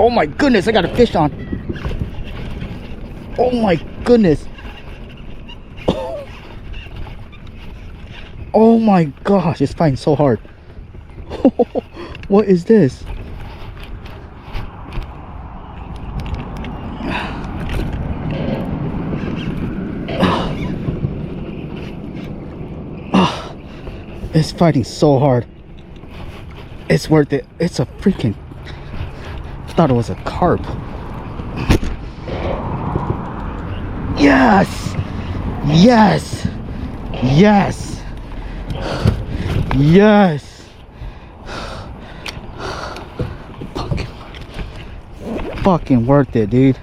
Oh my goodness, I got a fish on. Oh my goodness. Oh my gosh, it's fighting so hard. What is this? It's fighting so hard. It's worth it. It's a freaking... I thought it was a carp. Yes! Yes! Yes! Yes! Fucking worth it, dude.